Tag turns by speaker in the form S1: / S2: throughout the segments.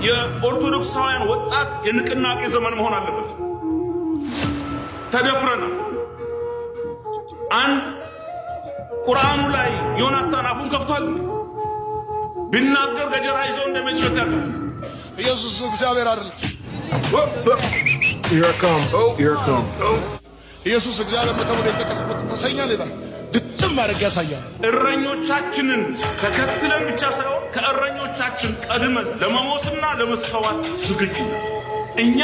S1: የኦርቶዶክሳውያን ወጣት የንቅናቄ ዘመን መሆን አለበት። ተደፍረናል። አንድ ቁርአኑ ላይ ዮናታን አፉን ከፍቷል። ቢናገር ገጀራ ይዞ እንደሚችል ያውቃል።
S2: ኢየሱስ እግዚአብሔር አይደለም። ኢየሱስ እግዚአብሔር ነው ተብሎ የተጠቀሰበት ተሰኛል ይላል። ድጥም ማድረግ ያሳያል።
S1: እረኞቻችንን ተከትለን ብቻ ሳይሆን ከእረኞቻችን ቀድመን ለመሞትና ለመሰዋት ዝግጁ ነን። እኛ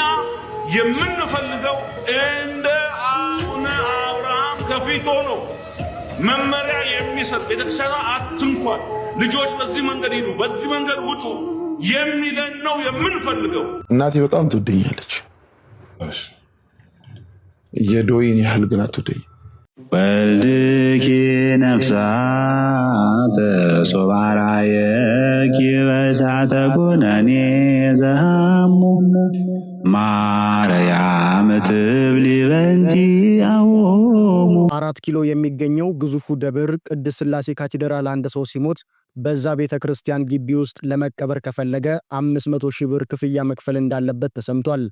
S1: የምንፈልገው እንደ አቡነ አብርሃም ከፊት ሆኖ መመሪያ የሚሰጥ ቤተክርስቲያኗ አትንኳል፣ ልጆች በዚህ መንገድ ሂዱ፣ በዚህ መንገድ ውጡ የሚለን ነው የምንፈልገው።
S3: እናቴ በጣም ትወደኛለች። የዶይን ያህል ግን አትወደኝ።
S4: ወልድኪ ነፍሳተ ሶባራየኪ በእሳተ ኩነኔ ዘሃሙ ማርያም ትብሊ በንቲ አዎሙ።
S5: 4 ኪሎ የሚገኘው ግዙፉ ደብር ቅድስት ሥላሴ ካቴድራል አንድ ሰው ሲሞት በዛ ቤተ ክርስቲያን ግቢ ውስጥ ለመቀበር ከፈለገ 500 ሺህ ብር ክፍያ መክፈል እንዳለበት ተሰምቷል።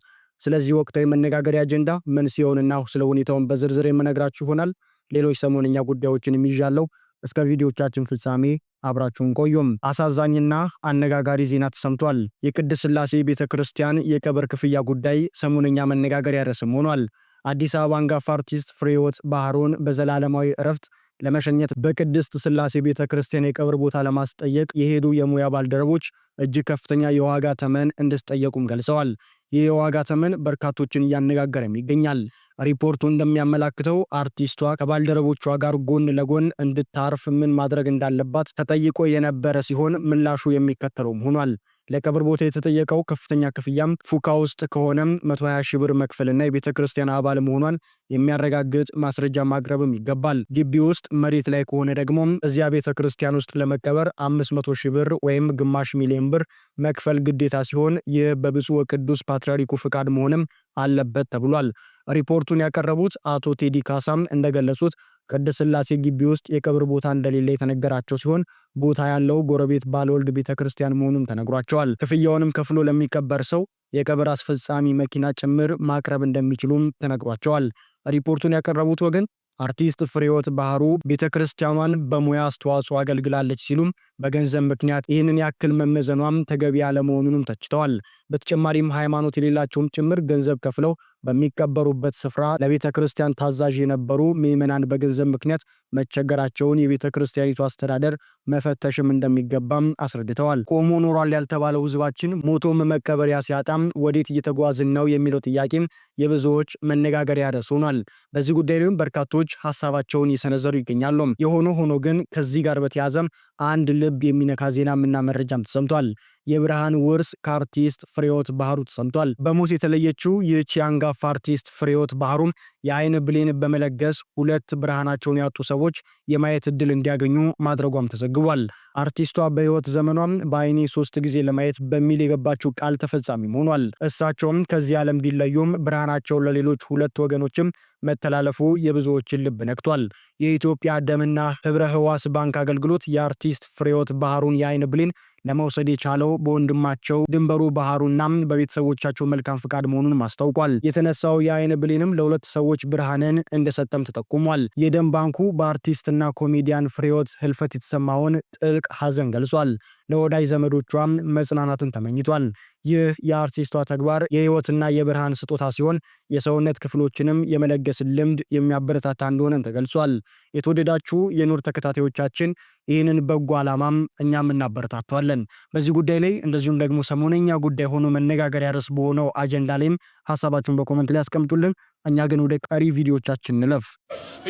S5: ስለዚህ ወቅታዊ መነጋገሪያ አጀንዳ መንስኤውንና ስለ ሁኔታውን በዝርዝር የምነግራችሁ ይሆናል። ሌሎች ሰሞንኛ ጉዳዮችንም ይዣለሁ። እስከ ቪዲዮቻችን ፍጻሜ አብራችሁን ቆዩም። አሳዛኝና አነጋጋሪ ዜና ተሰምቷል። የቅድስት ሥላሴ ቤተ ክርስቲያን የቀብር ክፍያ ጉዳይ ሰሞንኛ መነጋገሪያ ርዕስም ሆኗል። አዲስ አበባ አንጋፋ አርቲስት ፍሬሕይወት ባህሩን በዘላለማዊ እረፍት ለመሸኘት በቅድስት ሥላሴ ቤተ ክርስቲያን የቀብር ቦታ ለማስጠየቅ የሄዱ የሙያ ባልደረቦች እጅግ ከፍተኛ የዋጋ ተመን እንድትጠየቁም ገልጸዋል። ይህ የዋጋ ተመን በርካቶችን እያነጋገረም ይገኛል። ሪፖርቱ እንደሚያመላክተው አርቲስቷ ከባልደረቦቿ ጋር ጎን ለጎን እንድታርፍ ምን ማድረግ እንዳለባት ተጠይቆ የነበረ ሲሆን ምላሹ የሚከተለውም ሆኗል። ለቀብር ቦታ የተጠየቀው ከፍተኛ ክፍያም ፉካ ውስጥ ከሆነም 120 ሺህ ብር መክፈልና የቤተ ክርስቲያን አባል መሆኗን የሚያረጋግጥ ማስረጃ ማቅረብም ይገባል። ግቢ ውስጥ መሬት ላይ ከሆነ ደግሞ እዚያ ቤተ ክርስቲያን ውስጥ ለመቀበር 500 ሺህ ብር ወይም ግማሽ ሚሊዮን ብር መክፈል ግዴታ ሲሆን ይህ በብፁዕ ወቅዱስ ፓትርያርኩ ፍቃድ መሆንም አለበት ተብሏል። ሪፖርቱን ያቀረቡት አቶ ቴዲ ካሳም እንደገለጹት ቅድስት ሥላሴ ግቢ ውስጥ የቀብር ቦታ እንደሌለ የተነገራቸው ሲሆን ቦታ ያለው ጎረቤት ባለወልድ ቤተክርስቲያን መሆኑን ተነግሯቸዋል። ክፍያውንም ከፍሎ ለሚቀበር ሰው የቀብር አስፈጻሚ መኪና ጭምር ማቅረብ እንደሚችሉም ተነግሯቸዋል። ሪፖርቱን ያቀረቡት ወገን አርቲስት ፍሬሕይወት ባህሩ ቤተክርስቲያኗን በሙያ አስተዋጽኦ አገልግላለች ሲሉም በገንዘብ ምክንያት ይህንን ያክል መመዘኗም ተገቢ ያለመሆኑንም ተችተዋል። በተጨማሪም ሃይማኖት የሌላቸውም ጭምር ገንዘብ ከፍለው በሚቀበሩበት ስፍራ ለቤተ ክርስቲያን ታዛዥ የነበሩ ምዕመናን በገንዘብ ምክንያት መቸገራቸውን የቤተ ክርስቲያኒቱ አስተዳደር መፈተሽም እንደሚገባም አስረድተዋል። ቆሞ ኖሯል ያልተባለው ሕዝባችን ሞቶም መቀበሪያ ሲያጣም ወዴት እየተጓዝን ነው የሚለው ጥያቄም የብዙዎች መነጋገሪያ ርዕስ ሆኗል። በዚህ ጉዳይ ላይም በርካቶች ሐሳባቸውን እየሰነዘሩ ይገኛሉ። የሆነ ሆኖ ግን ከዚህ ጋር በተያያዘ አንድ ልብ የሚነካ ዜናምና መረጃም ተሰምቷል። የብርሃን ውርስ ከአርቲስት ፍሬሕይወት ባህሩ ተሰምቷል። በሞት የተለየችው ይህች አንጋፋ አርቲስት ፍሬሕይወት ባህሩም የአይን ብሌን በመለገስ 2 ብርሃናቸውን ያጡ ሰዎች የማየት እድል እንዲያገኙ ማድረጓም ተዘግቧል። አርቲስቷ በህይወት ዘመኗም በአይኔ 3 ጊዜ ለማየት በሚል የገባችው ቃል ተፈጻሚም ሆኗል። እሳቸውም ከዚህ ዓለም ቢለዩም ብርሃናቸው ለሌሎች 2 ወገኖችም መተላለፉ የብዙዎችን ልብ ነክቷል። የኢትዮጵያ ደምና ህብረ ህዋስ ባንክ አገልግሎት የአርቲስት ፍሬሕይወት ባህሩን የአይን ብሌን ለመውሰድ የቻለው በወንድማቸው ድንበሩ ባህሩና በቤተሰቦቻቸው መልካም ፍቃድ መሆኑን አስታውቋል። የተነሳው የአይን ብሌንም ለ2 ሰዎች ብርሃንን እንደሰጠም ተጠቁሟል። የደም ባንኩ በአርቲስትና ኮሜዲያን ፍሬሕይወት ህልፈት የተሰማውን ጥልቅ ሐዘን ገልጿል። ለወዳጅ ዘመዶቿም መጽናናትን ተመኝቷል። ይህ የአርቲስቷ ተግባር የህይወትና የብርሃን ስጦታ ሲሆን የሰውነት ክፍሎችንም የመለገስ ልምድ የሚያበረታታ እንደሆነም ተገልጿል። የተወደዳችሁ የኑር ተከታታዮቻችን ይህንን በጎ ዓላማም እኛም እናበረታቷለን። በዚህ ጉዳይ ላይ እንደዚሁም ደግሞ ሰሞነኛ ጉዳይ ሆኖ መነጋገሪያ ርዕስ በሆነው አጀንዳ ላይም ሐሳባችሁን በኮሜንት ላይ አስቀምጡልን። እኛ ግን ወደ ቀሪ ቪዲዮቻችን እንለፍ።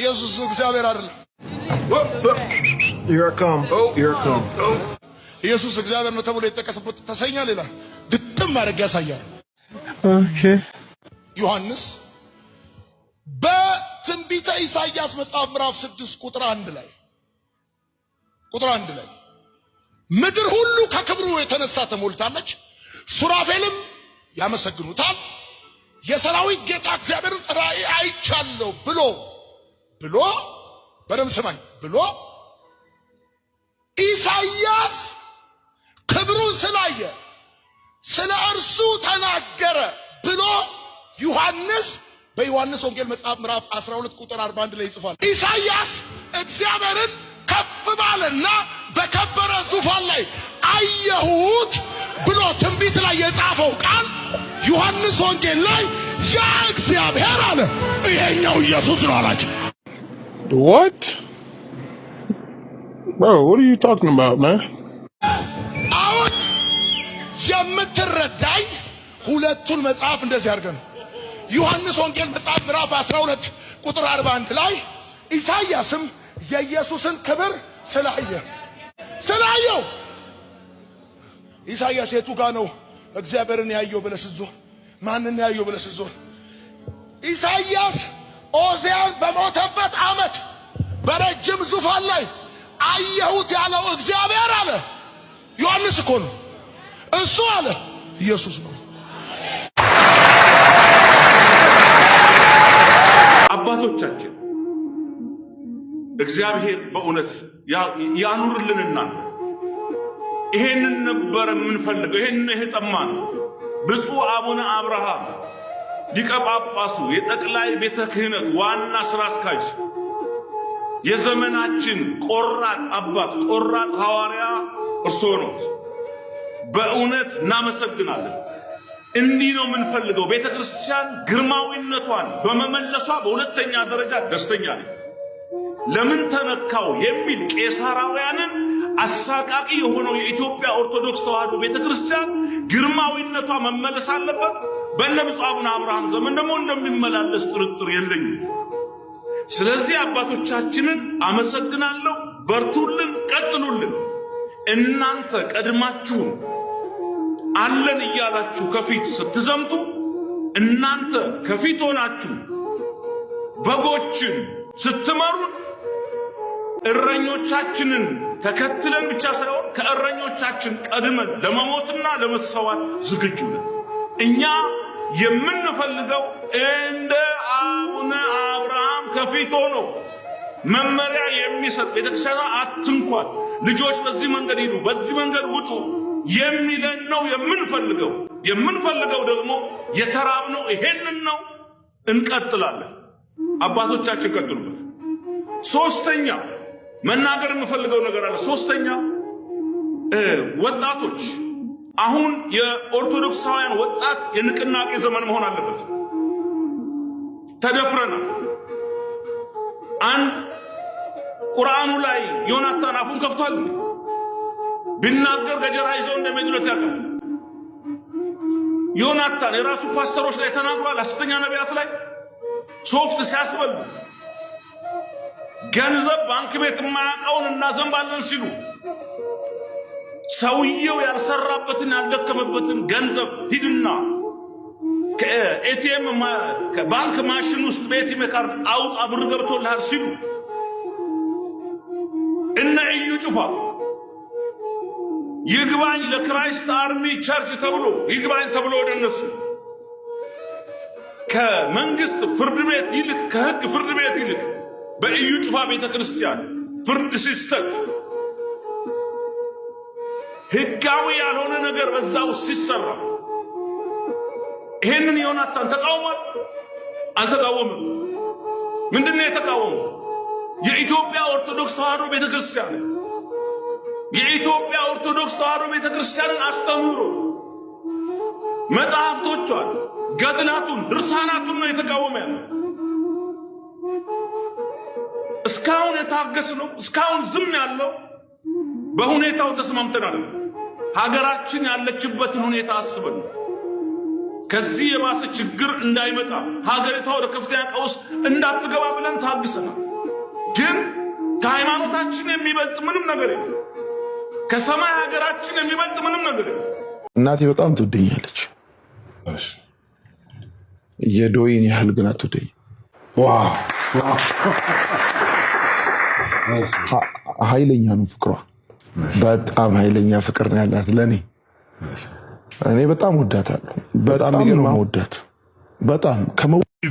S2: ኢየሱስ እግዚአብሔር አይደለም። ኢየሱስ እግዚአብሔር ነው ተብሎ የተጠቀሰበት ተሰኛል ይላል። ድጥም ማድረግ ያሳያል። ዮሐንስ በትንቢተ ኢሳይያስ መጽሐፍ ምዕራፍ 6 ቁጥር 1 ላይ ምድር ሁሉ ከክብሩ የተነሳ ተሞልታለች፣ ሱራፌልም ያመሰግኑታል፣ የሰራዊት ጌታ እግዚአብሔርን ራእይ አይቻለሁ ብሎ በደም ሰማኝ ብሎ ኢሳይያስ ክብሩን ስላየ ስለ ተናገረ ብሎ ዮሐንስ በዮሐንስ ወንጌል መጽሐፍ ምዕራፍ 12 ቁጥር 41 ላይ ይጽፋል። ኢሳይያስ እግዚአብሔርን ከፍ ባለና በከበረ ዙፋን ላይ አየሁት ብሎ ትንቢት ላይ የጻፈው ቃል ዮሐንስ ወንጌል ላይ ያ እግዚአብሔር አለ ይሄኛው ኢየሱስ ነው አላቸው።
S3: What? Bro, what are you talking about, man?
S2: አሁን የምትረዳኝ ሁለቱን መጽሐፍ እንደዚህ አድርገን ዮሐንስ ወንጌል መጽሐፍ ምዕራፍ 12 ቁጥር 41 ላይ ኢሳይያስም የኢየሱስን ክብር ስላየው ኢሳይያስ የቱ ጋር ነው እግዚአብሔርን ያየው ብለህ ስትዞር ማንን ያየው ብለህ ስትዞር ኢሳይያስ ኦዚያን በሞተበት ዓመት በረጅም ዙፋን ላይ አየሁት ያለው እግዚአብሔር አለ ዮሐንስ እኮ ነው እሱ አለ ኢየሱስ ነው።
S1: አባቶቻችን እግዚአብሔር በእውነት ያኑርልንና ይሄንን ነበር የምንፈልገው ይሄን የጠማን ብፁዕ አቡነ አብርሃም ሊቀ ጳጳሱ የጠቅላይ ቤተ ክህነት ዋና ስራ አስኪያጅ የዘመናችን ቆራጥ አባት ቆራጥ ሐዋርያ እርሶ ነው። በእውነት እናመሰግናለን። እንዲህ ነው የምንፈልገው። ቤተ ክርስቲያን ግርማዊነቷን በመመለሷ በሁለተኛ ደረጃ ደስተኛ ነኝ። ለምን ተነካው የሚል ቄሳራውያንን አሳቃቂ የሆነው የኢትዮጵያ ኦርቶዶክስ ተዋሕዶ ቤተ ክርስቲያን ግርማዊነቷ መመለስ አለበት። በእነ ብፁዕ አቡነ አብርሃም ዘመን ደግሞ እንደሚመላለስ ጥርጥር የለኝም። ስለዚህ አባቶቻችንን አመሰግናለሁ። በርቱልን፣ ቀጥሉልን። እናንተ ቀድማችሁ አለን እያላችሁ ከፊት ስትዘምቱ እናንተ ከፊት ሆናችሁ በጎችን ስትመሩን እረኞቻችንን ተከትለን ብቻ ሳይሆን ከእረኞቻችን ቀድመን ለመሞትና ለመሰዋት ዝግጁ ነን። እኛ የምንፈልገው እንደ አቡነ አብርሃም ከፊት ሆኖ መመሪያ የሚሰጥ ቤተክርስቲያኗ አትንኳት፣ ልጆች በዚህ መንገድ ሂዱ፣ በዚህ መንገድ ውጡ የሚለን ነው የምንፈልገው። የምንፈልገው ደግሞ የተራብነው ይሄንን ነው። እንቀጥላለን። አባቶቻችን ቀጥሉበት። ሶስተኛ መናገር የምፈልገው ነገር አለ። ሶስተኛ ወጣቶች፣ አሁን የኦርቶዶክሳውያን ወጣት የንቅናቄ ዘመን መሆን አለበት። ተደፍረናል። አንድ ቁርአኑ ላይ ዮናታን አፉን ከፍቷል። ቢናገር ገጀራ ይዘው እንደሚድሉት ያውቃል። ዮናታን የራሱ ፓስተሮች ላይ ተናግሯል። ሐሰተኛ ነቢያት ላይ ሶፍት ሲያስበሉ ገንዘብ ባንክ ቤት የማያውቀውን እናዘንባለን ሲሉ ሰውየው ያልሰራበትን ያልደከመበትን ገንዘብ ሂድና ከኤቲኤም ከባንክ ማሽን ውስጥ በኤቲኤም ካርድ አውጣ ብር ገብቶልሃል ሲሉ እነ እዩ ጩፋ ይግባኝ ለክራይስት አርሚ ቸርች ተብሎ ይግባኝ ተብሎ ወደ እነሱ ከመንግስት ፍርድ ቤት ይልቅ ከህግ ፍርድ ቤት ይልቅ በእዩ ጩፋ ቤተ ክርስቲያን ፍርድ ሲሰጥ ህጋዊ ያልሆነ ነገር በዛው ሲሰራ ይሄንን ዮናታን ተቃውሟል? አልተቃወመም? ምንድነው የተቃወመው? የኢትዮጵያ ኦርቶዶክስ ተዋሕዶ ቤተ ክርስቲያን የኢትዮጵያ ኦርቶዶክስ ተዋሕዶ ቤተ ክርስቲያንን አስተምሮ መጽሐፍቶቿን፣ ገድላቱን፣ ድርሳናቱን ነው የተቃወመ ያለው። እስካሁን የታገስነው እስካሁን ዝም ያለው በሁኔታው ተስማምተን አይደለም። ሀገራችን ያለችበትን ሁኔታ አስበን ከዚህ የባሰ ችግር እንዳይመጣ ሀገሪቷ ወደ ከፍተኛ ቀውስ እንዳትገባ ብለን ታግሰናል። ግን ከሃይማኖታችን የሚበልጥ ምንም ነገር የለም። ከሰማይ ሀገራችን የሚበልጥ ምንም ነገር የለም።
S3: እናቴ በጣም ትወደኛለች። የዶይን ያህል ግን አትወደኝ። ኃይለኛ ነው ፍቅሯ። በጣም ኃይለኛ ፍቅር ነው ያላት ለኔ። እኔ በጣም ወዳታለሁ። በጣም ይገርማ ወዳት በጣም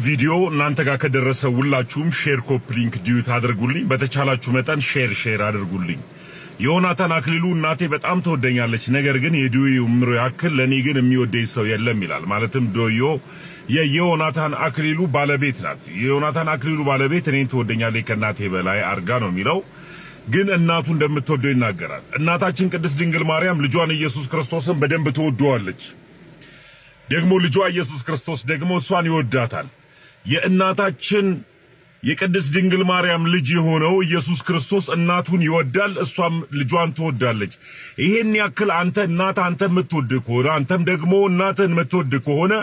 S6: ቪዲዮ እናንተ ጋር ከደረሰ ሁላችሁም ሼር፣ ኮፒ ሊንክ ዲዩት አድርጉልኝ። በተቻላችሁ መጠን ሼር አድርጉልኝ። ዮናታን አክሊሉ እናቴ በጣም ትወደኛለች፣ ነገር ግን የዶዮ ምሮ ያክል ለኔ ግን የሚወደኝ ሰው የለም ይላል። ማለትም ዶዮ የዮናታን አክሊሉ ባለቤት ናት። የዮናታን አክሊሉ ባለቤት እኔን ትወደኛለች ከእናቴ በላይ አርጋ ነው የሚለው፣ ግን እናቱ እንደምትወደው ይናገራል። እናታችን ቅድስት ድንግል ማርያም ልጇን ኢየሱስ ክርስቶስን በደንብ ትወደዋለች። ደግሞ ልጇ ኢየሱስ ክርስቶስ ደግሞ እሷን ይወዳታል። የእናታችን የቅድስት ድንግል ማርያም ልጅ የሆነው ኢየሱስ ክርስቶስ እናቱን ይወዳል፣ እሷም ልጇን ትወዳለች። ይሄን ያክል አንተ የምትወድ ከሆነ አንተም ደግሞ እናትህን የምትወድ ከሆነ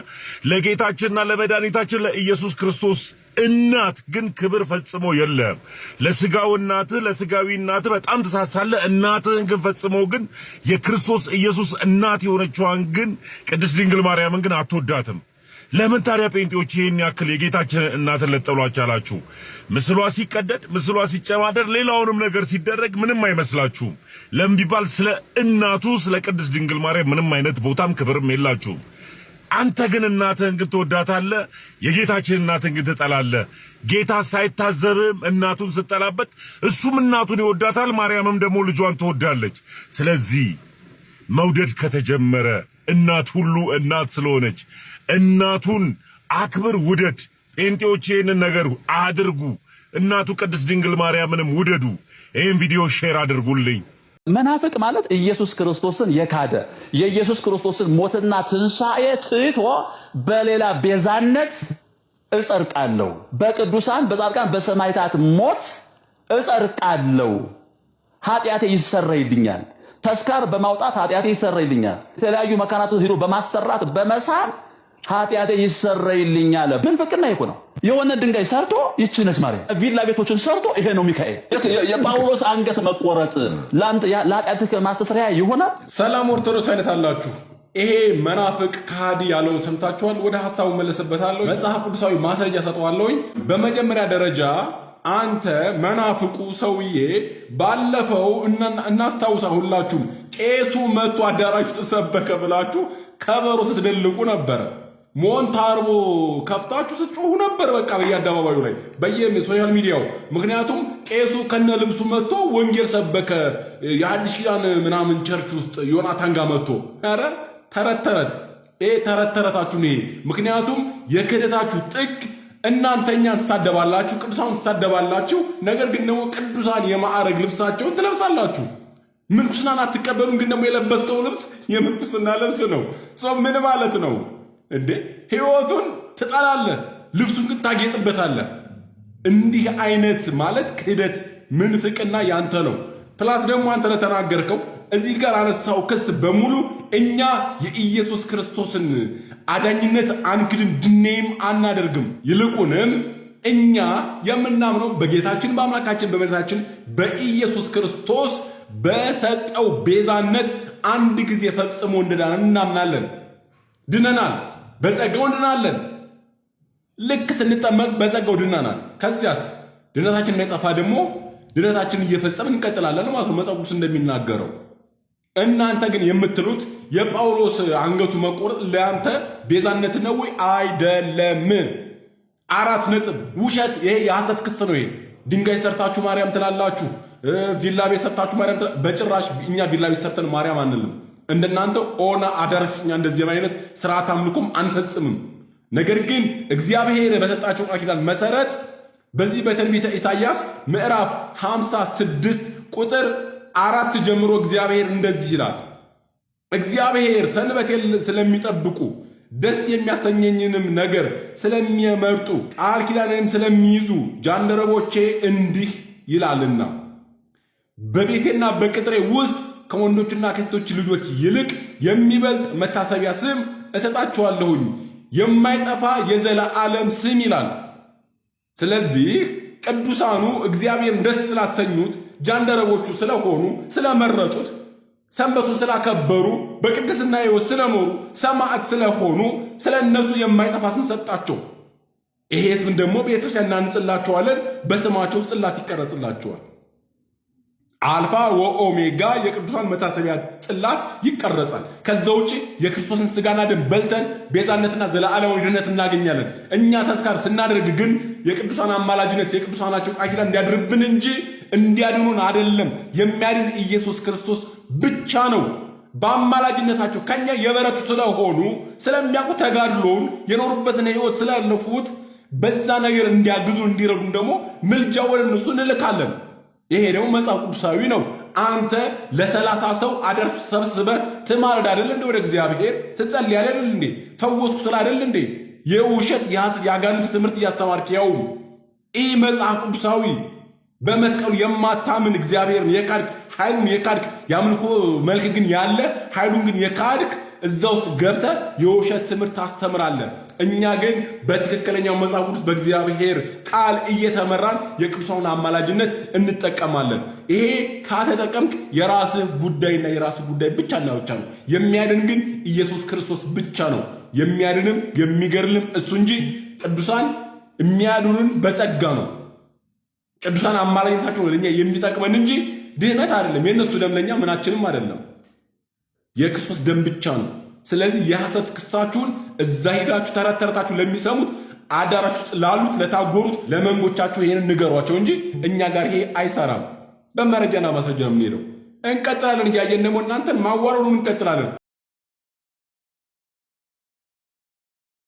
S6: ለጌታችንና ለመድኃኒታችን ለኢየሱስ ክርስቶስ እናት ግን ክብር ፈጽሞ የለም። ለስጋው እናትህ ለስጋዊ እናትህ በጣም ተሳሳለህ። እናትህን ግን ፈጽሞ ግን የክርስቶስ ኢየሱስ እናት የሆነችዋን ግን ቅድስት ድንግል ማርያምን ግን አትወዳትም። ለምን ታዲያ ጴንጤዎች ይሄን ያክል የጌታችን እናትን ለጠሏችሁ አላችሁ? ምስሏ ሲቀደድ ምስሏ ሲጨማደር ሌላውንም ነገር ሲደረግ ምንም አይመስላችሁም። ለምን ቢባል ስለ እናቱ ስለ ቅድስት ድንግል ማርያም ምንም አይነት ቦታም ክብርም የላችሁም። አንተ ግን እናትህን ግን ትወዳታለህ፣ የጌታችን እናትን ግን ትጠላለህ። ጌታ ሳይታዘብም እናቱን ስጠላበት እሱም እናቱን ይወዳታል፣ ማርያምም ደግሞ ልጇን ትወዳለች። ስለዚህ መውደድ ከተጀመረ እናት ሁሉ እናት ስለሆነች እናቱን አክብር፣ ውደድ። ጴንጤዎች ይህንን ነገር አድርጉ። እናቱ ቅድስት ድንግል ማርያምንም ውደዱ። ይህን ቪዲዮ ሼር አድርጉልኝ።
S7: መናፍቅ ማለት ኢየሱስ ክርስቶስን የካደ የኢየሱስ ክርስቶስን ሞትና ትንሣኤ ትቶ በሌላ ቤዛነት እጸድቃለሁ፣ በቅዱሳን በጻድቃን በሰማዕታት ሞት እጸድቃለሁ፣ ኃጢአቴ ይሰረይልኛል፣ ተስካር በማውጣት ኃጢአቴ ይሰረይልኛል፣ የተለያዩ መካናቶች ሄዶ በማሰራት በመሳም ኃጢአቴ ይሰረይልኛል። ምንፍቅና ይኮ ነው። የሆነ ድንጋይ ሰርቶ ይችነስ ማርያም ቪላ ቤቶችን ሰርቶ ይሄ ነው ሚካኤል። የጳውሎስ አንገት መቆረጥ ለኃጢአትህ ማስተስሪያ ይሆናል።
S8: ሰላም ኦርቶዶክስ አይነት አላችሁ። ይሄ መናፍቅ ከሃዲ ያለውን ሰምታችኋል። ወደ ሐሳቡ መለስበታለሁ። መጽሐፍ ቅዱሳዊ ማስረጃ ሰጠዋለሁኝ። በመጀመሪያ ደረጃ አንተ መናፍቁ ሰውዬ ባለፈው እናስታውሳ ሁላችሁም ቄሱ መጥቶ አዳራሽ ተሰበከ ብላችሁ ከበሮ ስትደልቁ ነበር። ሞንታርቦ ከፍታችሁ ስትጮሁ ነበር። በቃ በየአደባባዩ ላይ በየሶሻል ሚዲያው። ምክንያቱም ቄሱ ከነ ልብሱ መጥቶ ወንጌል ሰበከ የሐዲስ ኪዳን ምናምን ቸርች ውስጥ ዮናታን ጋር መጥቶ። ኧረ ተረተረት ተረተረታችሁ ይሄ። ምክንያቱም የክህደታችሁ ጥግ እናንተኛን ትሳደባላችሁ፣ ቅዱሳን ትሳደባላችሁ። ነገር ግን ደግሞ ቅዱሳን የማዕረግ ልብሳቸውን ትለብሳላችሁ። ምንኩስናን አትቀበሉም። ግን ደግሞ የለበስከው ልብስ የምንኩስና ልብስ ነው። ሰው ምን ማለት ነው እንዴ? ሕይወቱን ትጠላለህ፣ ልብሱን ግን ታጌጥበታለህ። እንዲህ አይነት ማለት ክህደት፣ ምንፍቅና ያንተ ነው። ፕላስ ደግሞ አንተ ለተናገርከው እዚህ ጋር አነሳው ክስ በሙሉ እኛ የኢየሱስ ክርስቶስን አዳኝነት አንክድም፣ ድኔም አናደርግም። ይልቁንም እኛ የምናምነው በጌታችን በአምላካችን በመድኃኒታችን በኢየሱስ ክርስቶስ በሰጠው ቤዛነት አንድ ጊዜ ፈጽሞ እንደዳነን እናምናለን። ድነናል፣ በጸጋው ድናለን። ልክ ስንጠመቅ በጸጋው ድናናል። ከዚያስ ድነታችን እንዳይጠፋ ደግሞ ድነታችን እየፈጸምን እንቀጥላለን ማለት ነው መጽሐፍ ቅዱስ እንደሚናገረው። እናንተ ግን የምትሉት የጳውሎስ አንገቱ መቆረጥ ለአንተ ቤዛነት ነው ወይ? አይደለም። 4 ነጥብ። ውሸት። ይሄ የሐሰት ክስ ነው። ይሄ ድንጋይ ሰርታችሁ ማርያም ትላላችሁ፣ ቪላ ቤት ሰርታችሁ ማርያም በጭራሽ እኛ ቪላ ቤት ሰርተን ማርያም አንልም። እንደናንተ ኦና አዳራሽኛ እንደዚህ አይነት ስርዓት አምልኮም አንፈጽምም። ነገር ግን እግዚአብሔር በሰጣቸው ቃል ኪዳን መሰረት በዚህ በትንቢተ ኢሳይያስ ምዕራፍ 56 ቁጥር 4 ጀምሮ እግዚአብሔር እንደዚህ ይላል። እግዚአብሔር ሰንበቴን ስለሚጠብቁ ደስ የሚያሰኘኝንም ነገር ስለሚመርጡ ቃል ኪዳንንም ስለሚይዙ ጃንደረቦቼ እንዲህ ይላልና በቤቴና በቅጥሬ ውስጥ ከወንዶችና ከሴቶች ልጆች ይልቅ የሚበልጥ መታሰቢያ ስም እሰጣቸዋለሁኝ፣ የማይጠፋ የዘላለም ስም ይላል። ስለዚህ ቅዱሳኑ እግዚአብሔርን ደስ ስላሰኙት ጃንደረቦቹ ስለሆኑ ስለመረጡት ሰንበቱን ስላከበሩ በቅድስና ሕይወት ስለኖሩ ሰማዕት ስለሆኑ ስለነሱ የማይጠፋ ስም ሰጣቸው። ይሄ ስም ደግሞ ቤተክርስቲያን እናንጽላቸዋለን፣ በስማቸው ጽላት ይቀረጽላቸዋል። አልፋ ወኦሜጋ የቅዱሳን መታሰቢያ ጽላት ይቀረጻል። ከዛ ውጪ የክርስቶስን ስጋና ደም በልተን ቤዛነትና ዘላለማዊ ድነት እናገኛለን። እኛ ተስካር ስናደርግ ግን የቅዱሳን አማላጅነት የቅዱሳናቸው ቃል ኪዳን እንዲያድርብን እንጂ እንዲያድኑን አይደለም። የሚያድን ኢየሱስ ክርስቶስ ብቻ ነው። በአማላጅነታቸው ከኛ የበረቱ ስለሆኑ ስለሚያውቁ ተጋድሎውን የኖሩበትን ሕይወት ስላለፉት በዛ ነገር እንዲያግዙ እንዲረዱን ደግሞ ምልጃ ወደ እነሱ እንልካለን። ይሄ ደግሞ መጽሐፍ ቅዱሳዊ ነው። አንተ ለ30 ሰው አደር ሰብስበህ ትማልድ አይደል እንዴ? ወደ እግዚአብሔር ትጸልይ አይደል እንዴ? ፈወስኩ ስለ አይደል እንዴ? የውሸት የአጋንንት ትምህርት እያስተማርክ ያው ይህ መጽሐፍ ቅዱሳዊ በመስቀሉ የማታምን እግዚአብሔርን የካድክ ኃይሉን የካድክ የአምልኮ መልክ ግን ያለ ኃይሉን ግን የካድክ እዛ ውስጥ ገብተህ የውሸት ትምህርት ታስተምራለህ። እኛ ግን በትክክለኛው መጽሐፍ ቅዱስ በእግዚአብሔር ቃል እየተመራን የቅዱሳን አማላጅነት እንጠቀማለን። ይሄ ካተጠቀምክ የራስህ ጉዳይና የራስህ ጉዳይ ብቻና ብቻ ነው። የሚያድን ግን ኢየሱስ ክርስቶስ ብቻ ነው። የሚያድንም የሚገርልም እሱ እንጂ ቅዱሳን የሚያድኑን በጸጋ ነው። ቅዱሳን አማላጅነታቸው ለኛ የሚጠቅመን እንጂ ድህነት አይደለም። የነሱ ደም ለኛ ምናችንም አይደለም። የክርስቶስ ደም ብቻ ነው። ስለዚህ የሐሰት ክሳችሁን እዛ ሄዳችሁ ተረተረታችሁ ለሚሰሙት አዳራሽ ውስጥ ላሉት ለታጎሩት ለመንጎቻችሁ ይሄንን ንገሯቸው እንጂ እኛ ጋር ይሄ አይሰራም። በመረጃና ማስረጃ ነው የምንሄደው። እንቀጥላለን። እያየን ደግሞ እናንተን ማዋረዱን እንቀጥላለን።